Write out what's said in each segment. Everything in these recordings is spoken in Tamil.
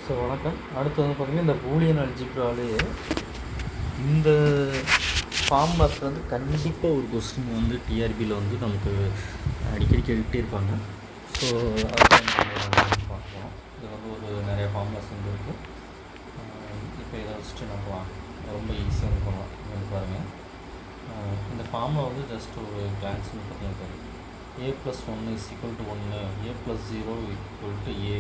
ஸோ வணக்கம். அடுத்து வந்து பார்த்திங்கன்னா இந்த பூலியன் அல்ஜிப்ராலேயே இந்த ஃபார்முலாஸ் வந்து கண்டிப்பாக ஒரு கொஸ்டின் வந்து டிஆர்பியில் வந்து நமக்கு அடிக்கடி கேட்டுகிட்டே இருப்பாங்க. ஸோ அதை பார்க்கலாம். இது வந்து ஒரு நிறைய ஃபார்முலாஸ் வந்து இருக்குது. இப்போ இதை வச்சுட்டு நம்ம ரொம்ப ஈஸியாக வந்து பண்ணலாம். வந்து பாருங்கள், இந்த ஃபார்முலா வந்து ஜஸ்ட் ஒரு கிளான்ஸ் பார்த்தீங்கன்னா a+1 is equal to 1, a+0 equal to a,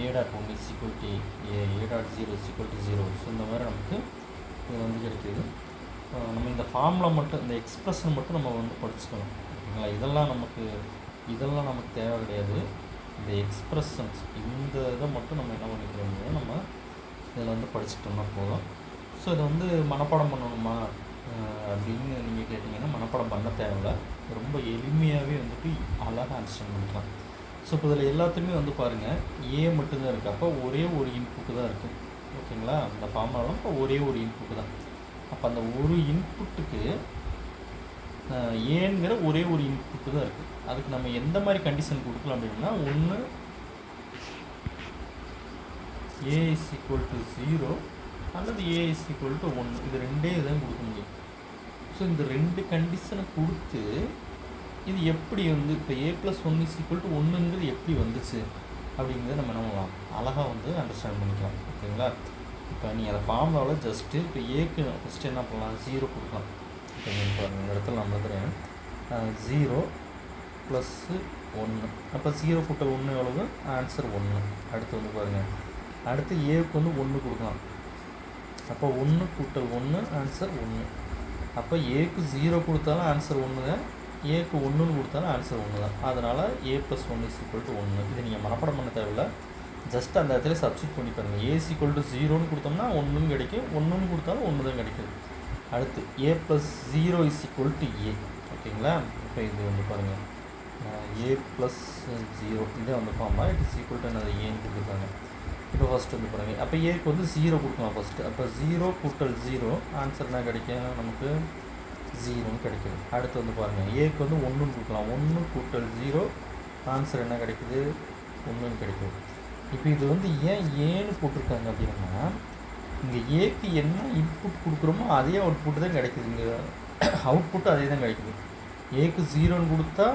a.1 is equal to a, a.0 is equal to 0. So இந்த மாதிரி நமக்கு இது வந்து கிடைக்கிது. நம்ம இந்த ஃபார்முலா மட்டும், இந்த எக்ஸ்ப்ரெஷன் மட்டும் நம்ம வந்து படிச்சுக்கணும், ஓகேங்களா? இதெல்லாம் நமக்கு தேவை கிடையாது. இந்த எக்ஸ்ப்ரெஷன்ஸ், இந்த இதை மட்டும் நம்ம என்ன பண்ணிக்கிறோம், நம்ம இதில் வந்து படிச்சுக்கிட்டோம்னா போதும். ஸோ இதை வந்து மனப்பாடம் பண்ணணுமா அப்படின்னு நீங்கள் கேட்டிங்கன்னா மனப்பாடம் பண்ண தேவையில்லை. ரொம்ப எளிமையாகவே வந்துட்டு அழகாக அண்டர்ஸ்டாண்ட் பண்ணிக்கலாம். ஸோ இப்போ இதில் எல்லாத்துலேயுமே வந்து பாருங்கள், ஏ மட்டும்தான் இருக்குது. அப்போ ஒரே ஒரு இன்புட்டு தான் இருக்குது, ஓகேங்களா? அந்த ஃபார்முலாவில் இப்போ ஒரே ஒரு இன்புட்டு தான். அப்போ அந்த ஒரு இன்புட்டுக்கு ஏங்கிற ஒரே ஒரு இன்புட்டு தான் இருக்குது. அதுக்கு நம்ம எந்த மாதிரி கண்டிஷன் கொடுக்கலாம் அப்படின்னா, ஒன்று ஏ இஸ் ஈக்குவல் டு 0 அல்லது ஏ இஸ் ஈக்குவல் டு 1. இது ரெண்டே தான் கொடுக்க முடியும். ஸோ இந்த ரெண்டு கண்டிஷனை கொடுத்து இது எப்படி வந்து இப்போ a+1 இஸ் ஈக்குவல் டு 1ங்கிறது எப்படி வந்துச்சு அப்படிங்கிறத நம்ம என்ன பண்ணலாம், அழகாக வந்து அண்டர்ஸ்டாண்ட் பண்ணிக்கலாம், ஓகேங்களா? இப்போ நீங்கள் அதை ஃபார்முலாவில் ஜஸ்ட்டு இப்போ ஏக்கு ஃபஸ்ட்டு என்ன பண்ணலாம், 0 கொடுக்கலாம். இப்போ நீங்கள் பாருங்கள், இந்த இடத்துல நம்ம வந்துடுறேன் 0 + 1. அப்போ 0 கூட்டல் 1 எவ்வளவு, ஆன்சர் 1. அடுத்து வந்து பாருங்கள், அடுத்து ஏக்கு வந்து 1 கொடுக்கலாம். அப்போ 1 கூட்டல் 1 ஆன்சர் 1. அப்போ ஏக்கு 0 கொடுத்தாலும் ஆன்சர் 1 தான், ஏக்கு 1ன்னு கொடுத்தாலும் ஆன்சர் 1 தான். அதனால் a+1 இஸ் ஈக்குவல் டு 1. இதை நீங்கள் மனப்பாடம் பண்ண தேவையில்லை, ஜஸ்ட் அந்த இடத்துல சப்ஸ்டிட் பண்ணி பாருங்கள். ஏ இஸ் ஈக்குவல் டு 0ன்னு கொடுத்தோம்னா 1ன்னு கிடைக்கும், 1ன்னு கொடுத்தாலும் 1 தான் கிடைக்குது. அடுத்து a+0 is equal to a, ஓகேங்களா? இப்போ இது வந்து பாருங்கள், a+0 இதே வந்து pharma it is equal to என்னது, ஏன்னு கொடுத்துருக்காங்க. இப்போ ஃபஸ்ட்டு வந்து பாருங்கள், அப்போ ஏக்கு வந்து 0 கொடுக்கலாம் ஃபஸ்ட்டு. அப்போ 0 கூட்டல் 0 ஆன்சர் என்ன கிடைக்கும், நமக்கு 0ன்னு கிடைக்குது. அடுத்து வந்து பாருங்கள், ஏக்கு வந்து 1ன்னு கொடுக்கலாம். 1 கூட்டல் 0 ஆன்சர் என்ன கிடைக்குது, 1ன்னு கிடைக்குது. இப்போ இது வந்து ஏன்னு போட்டிருக்காங்க அப்படின்னா, இங்கே ஏக்கு என்ன இன்புட் கொடுக்குறோமோ அதே அவுட்புட்டு தான் கிடைக்குது. இங்கே அவுட்புட்டு அதே தான் கிடைக்குது. ஏக்கு 0ன்னு கொடுத்தா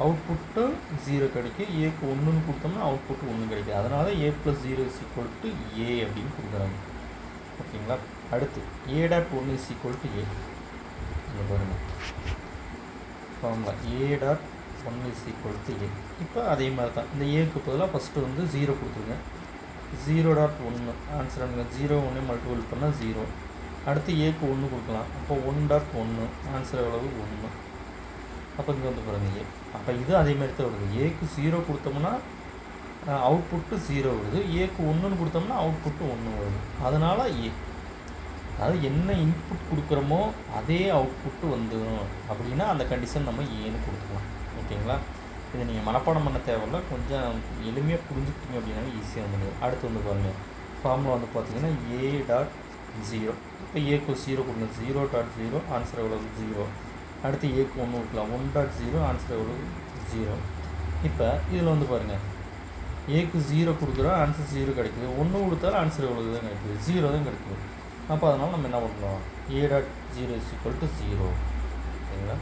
அவுட்புட்டு 0 கிடைக்கும், ஏக்கு 1ன்னு கொடுத்தோம்னா அவுட்புட்டு 1 கிடைக்கும். அதனால் a+0 இஸ் ஈக்குவல் டு ஏ அப்படின்னு கொடுக்குறாங்க, ஓகேங்களா? அடுத்து a.1 is equal to A. இங்கே பாருங்கள் formula, a.1 is equal to A. இப்போ அதே மாதிரி தான், இந்த ஏக்கு பதிலாக ஃபஸ்ட்டு வந்து 0 கொடுத்துருங்க. 0.1 ஆன்சர் அங்கே 0 மல்டிபிள் பண்ணால் 0. அடுத்து ஏக்கு 1 கொடுக்கலாம். அப்போ 1.1 ஆன்சர் எவ்வளவு, 1. அப்போ இங்கே வந்து பாருங்கள் ஏ. அப்போ இது அதேமாதிரி தான் வருது. ஏக்கு 0 கொடுத்தோம்னா அவுட்புட்டு 0 வருது, ஏக்கு 1ன்னு கொடுத்தோம்னா அவுட்புட்டு 1 வருது. அதனால் ஏ, அதாவது என்ன இன்புட் கொடுக்குறோமோ அதே அவுட்புட்டு வந்துடும் அப்படின்னா அந்த கண்டிஷன் நம்ம ஏன்னு கொடுத்துக்கலாம், ஓகேங்களா? இதை நீங்கள் மனப்பாடம் பண்ண தேவையில்ல, கொஞ்சம் எளிமையாக புரிஞ்சுக்கிட்டீங்க அப்படின்னாலும் ஈஸியாக வந்துடும். அடுத்து வந்து பாருங்கள், ஃபார்முலா வந்து பார்த்தீங்கன்னா a.0. இப்போ ஏக்கு 0 கொடுங்க, 0.0 ஆன்சர் எவ்வளவு, 0. அடுத்து ஏக்கு 1 கொடுக்கலாம், 1.0 ஆன்சர் எவ்வளவு, 0. இப்போ இதில் வந்து பாருங்கள், ஏக்கு 0 கொடுக்குறோம், ஆன்சர் 0 கிடைக்குது. 1 கொடுத்தாலும் ஆன்சர் எவ்வளவு தான் கிடைக்குது, 0 தான் கிடைக்குது. அப்போ அதனால் நம்ம என்ன பண்ணலாம், a.0 இஸ் ஈக்குவல் டு 0, ஓகேங்களா?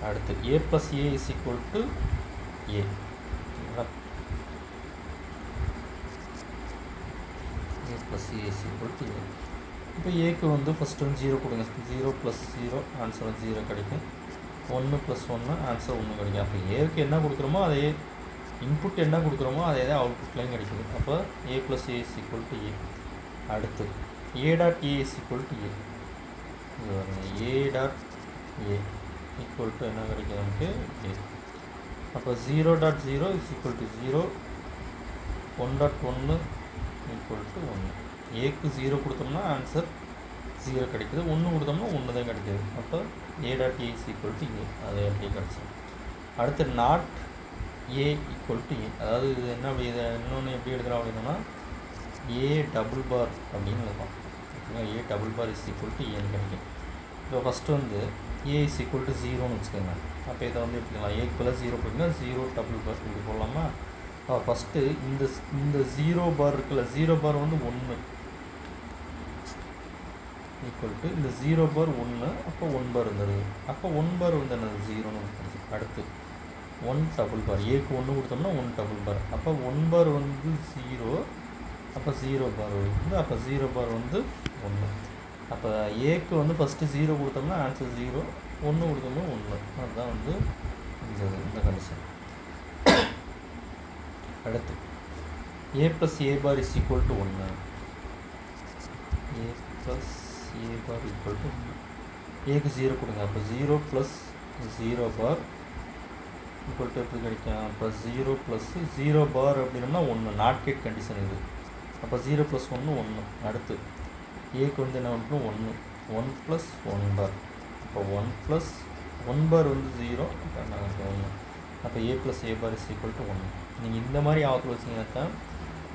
அடுத்து a+a is equal to a, ஓகேங்களா? a+a is equal to a. இப்போ ஏக்கு வந்து ஃபஸ்ட்டு வந்து 0 கொடுங்க, 0 + 0 ஆன்சர் வந்து 0 கிடைக்கும். 1 + 1 ஆன்சர் 1 கிடைக்கும். அப்போ ஏக்கு என்ன கொடுக்குறோமோ அதே இன்புட் என்ன கொடுக்குறோமோ அதே தான் அவுட்புட்லேயும் கிடைக்குது. அப்போ a+a is equal to a. அடுத்து a.a is equal to a. இது வருங்க, a.a ஈக்குவல் டு என்ன கிடைக்கும் நமக்கு, a. அப்போ 0.0 is equal to 0, 1.1 equal to 1. ஏக்கு 0 கொடுத்தோம்னா ஆன்சர் 0 கிடைக்குது, 1 கொடுத்தோம்னா 1 தான் கிடைக்குது. அப்போ a.a is equal to a, அதை அப்படியே கிடச்சிடும். அடுத்து not a equal to a, அதாவது இது என்ன, அப்படி இதை இன்னொன்று எப்படி எடுக்கிறோம் அப்படின்னா a" அப்படின்னு எழுதலாம், ஓகேங்களா? a" இஸ் ஈக்குவல் டு ஏன்னு கிடைக்கும். இப்போ ஃபஸ்ட்டு வந்து a இஸ் ஈக்குவல் டு 0ன்னு வச்சுக்கோங்க. அப்போ இதை வந்து எடுத்துக்கலாம், ஏக்கு பதிலாக 0 போட்டிங்கன்னா 0" இப்படி போடலாமா? ஃபஸ்ட்டு இந்த 0 பார் இருக்குல்ல, 0 பார் வந்து 1 ஈக்குவல் டு இந்த 0 பார் 1, அப்போ 1 பார் வந்துடுது. அப்போ 1 பார் வந்து என்னது 0ன்னு வந்துடுது. அடுத்து 1 டபுள் பார், ஏக்கு 1 கொடுத்தோம்னா 1 டபுள் பார், அப்போ 1 பார் வந்து 0, அப்போ 0 பார் வந்து, அப்போ 0 பார் வந்து 1. அப்போ ஏக்கு வந்து ஃபஸ்ட்டு 0 கொடுத்தோம்னா ஆன்சர் 0, 1 கொடுத்தோம்னா 1. அதுதான் வந்து இந்த கண்டிஷன். அடுத்து a + a bar is equal to 1. a + a bar equal to 1. ஏக்கு 0 கொடுங்க. அப்போ 0 + 0 பார் ஈக்குவல் டு எப்படி கிடைக்கும்? அப்போ 0 + 0 பார் அப்படின்னா 1, நாட் கேட் கண்டிஷன் இது. அப்போ 0 + 1 1. அடுத்து ஏக்கு வந்து என்ன பண்ணுறோம்? 1 1 + 1 பார். அப்போ 1 + 1 பார் வந்து 0, அப்போ என்ன 1. அப்போ a + a bar is equal to 1. நீங்கள் இந்த மாதிரி ஆவத்தில் வச்சிங்கன்னா தான்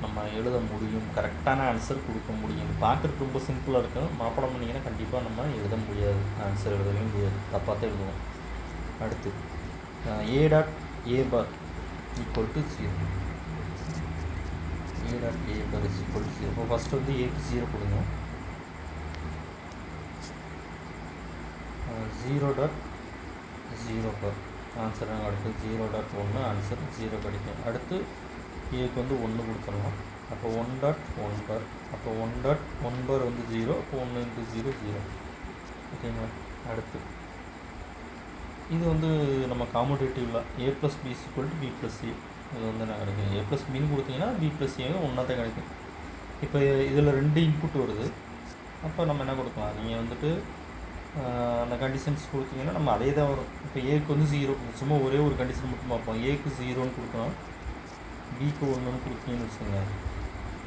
நம்ம எழுத முடியும், கரெக்டான ஆன்சர் கொடுக்க முடியும். பார்க்குறதுக்கு ரொம்ப சிம்பிளாக இருக்கும், மாப்படம் பண்ணிங்கன்னா கண்டிப்பாக நம்ம எழுத முடியாது, ஆன்சர் எழுதவே முடியாது, தப்பாக தான் எழுதுவோம். அடுத்து a.a bar equal to 0. a.a bar is equal to 0. இப்போ ஃபஸ்ட்டு வந்து ஏக்கு 0 கொடுங்க. 0.0 பார் ஆன்சர் அடுத்து 0.1 ஆன்சர் 0 கிடைக்கும். அடுத்து ஏக்கு வந்து 1 கொடுத்துடலாம். அப்போ 1.1 பார், அப்போ 1.1 பார் வந்து 0, அப்போ 1 × 0 0. ஓகேங்களா? அடுத்து இது வந்து நம்ம காம்படேட்டிவில் a + b = b + c. இது வந்து என்ன கிடைக்கும்? a + bன்னு கொடுத்தீங்கன்னா b + a ஒன்றா தான் கிடைக்கும். இப்போ இதில் 2 இன்புட் வருது. அப்போ நம்ம என்ன கொடுக்கலாம்? நீங்கள் வந்துட்டு அந்த கண்டிஷன்ஸ் கொடுத்தீங்கன்னா நம்ம அதே தான் வரும். இப்போ ஏக்கு வந்து 0, சும்மா ஒரே ஒரு கண்டிஷன் மட்டும் பார்ப்போம். ஏக்கு 0ன்னு கொடுக்கலாம், பிக்கு 1ன்னு கொடுத்தீங்கன்னு வச்சுக்கோங்க.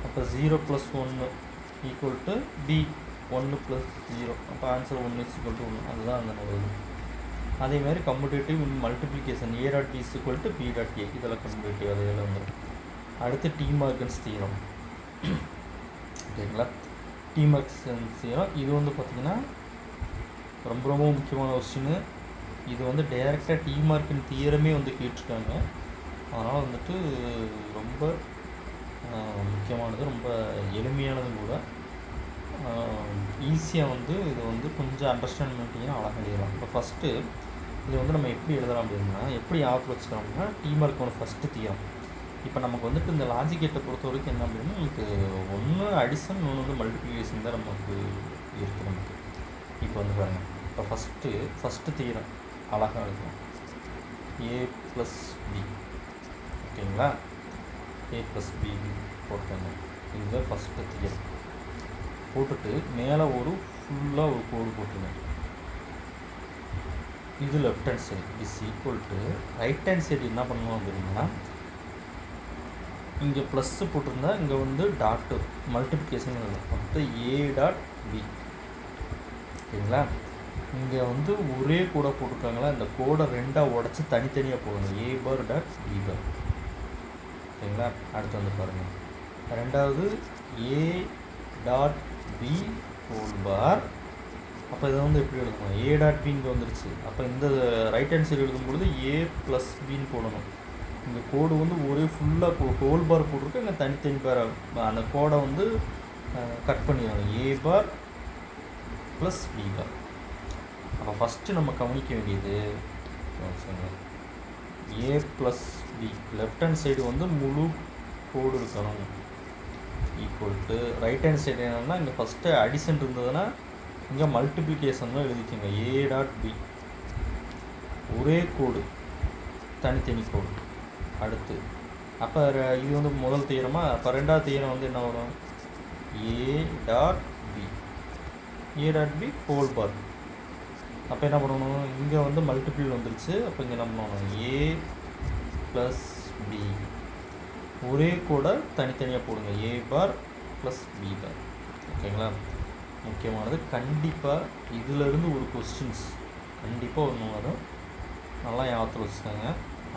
அப்போ 0 + 1 ஈக்குவல் டு b 1 + 0. அப்போ ஆன்சர் 1 = 1. அதுதான் அந்த வருது. அதேமாதிரி கம்யூட்டேட்டிவ் மல்டிப்ளிகேஷன் a.b = b.a. இதெல்லாம் கம்யூட்டேட்டிவ், அதில் வந்துடும். அடுத்து டி மார்கன்ஸ் தியரம். ஓகேங்களா? டி மார்கன்ஸ் தியரம் இது வந்து பார்த்திங்கன்னா ரொம்ப ரொம்ப முக்கியமான கொஸ்டின். இது வந்து டைரெக்டாக டி மார்க்கின் தியரமே வந்து கேட்டிருக்காங்க. அதனால் வந்துட்டு ரொம்ப முக்கியமானது, ரொம்ப எளிமையானது கூட. ஈஸியாக வந்து இது வந்து கொஞ்சம் அண்டர்ஸ்டாண்ட் பண்ணிட்டீங்கன்னா அழகாக எழுதலாம். இப்போ ஃபஸ்ட்டு இது வந்து நம்ம எப்படி எழுதலாம் அப்படின்னா, எப்படி ஆஃப் வச்சுக்கலாம்னா, டி மார்க்கோட ஃபஸ்ட்டு தியரம். இப்போ நமக்கு வந்துட்டு இந்த லாஜிக் கேட்டை பொறுத்த வரைக்கும் என்ன அப்படின்னா, நமக்கு ஒன்று அடிஷன், ஒன்று வந்து மல்டிப்ளிகேஷன் தான் நமக்கு இருக்குது நமக்கு. இப்போ வந்து பாருங்கள், இப்போ ஃபஸ்ட்டு தியரம் அழகாக எழுதலாம். a + b. ஓகேங்களா? a + b போட்டாங்க. இதுதான் ஃபஸ்ட்டு தியரம். போட்டுட்டு மேலே ஃபுல்லாக ஒரு கோடு போட்டுருங்க. இது left hand side is equal to right hand side என்ன பண்ணணும் அப்படின்னா, இங்கே ப்ளஸ்ஸு போட்டிருந்தா இங்கே வந்து டாட்டு மல்டிப்ளிகேஷன் இல்லை, மொத்தம் a.b. ஓகேங்களா? இங்கே வந்து ஒரே கோடை போட்டிருக்காங்களா, இந்த கோடை 2ஆக உடச்சி தனித்தனியாக போடணும். a.b பார். ஓகேங்களா? அடுத்து வந்து பாருங்கள், ரெண்டாவது a.b ஹோல் பார். அப்போ இதை வந்து எப்படி எழுதணும்? a.b இங்கே வந்துருச்சு. அப்போ இந்த ரைட் ஹேண்ட் சைடு எழுதும்பொழுது a + bன்னு போடணும். இந்த கோடு வந்து ஒரே ஃபுல்லாக ஹோல் பார் போட்டிருக்கு, இங்கே தனித்தனி பார். அந்த கோடை வந்து கட் பண்ணிடணும். a பார் + b பார். அப்போ ஃபஸ்ட்டு நம்ம கவனிக்க வேண்டியது a + b left hand side வந்து முழு கோடு இருக்கணும். Equal to right hand side என்னென்னா, இங்கே ஃபஸ்ட்டு அடிஷன் இருந்ததுன்னா இங்கே மல்டிப்ளிகேஷன் தான் எழுதிக்கோங்க. a.b ஒரே கோடு, தனித்தனி கோடு. அடுத்து அப்போ இது வந்து முதல் தியரமா. அப்போ ரெண்டாவது தியரம் வந்து என்ன வரும்? a.b ஹோல் பார். அப்போ என்ன பண்ணணும்? இங்கே வந்து மல்டிபிள் வந்துருச்சு. அப்போ இங்கே என்ன பண்ணணும்? a + b ஒரே கோடை தனித்தனியாக போடுங்க. a பார் + b பார். ஓகேங்களா? முக்கியமானது, கண்டிப்பாக இதிலிருந்து ஒரு கொஸ்டின்ஸ் கண்டிப்பாக ஒன்று வரும். நல்லா ஞாபகத்தில் வச்சுக்கோங்க.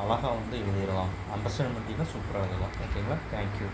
அழகாக வந்து எழுதிடலாம். அண்டர்ஸ்டாண்ட் பண்ணிட்டீங்கன்னா சூப்பராக எழுதலாம். ஓகேங்களா? தேங்க்யூ.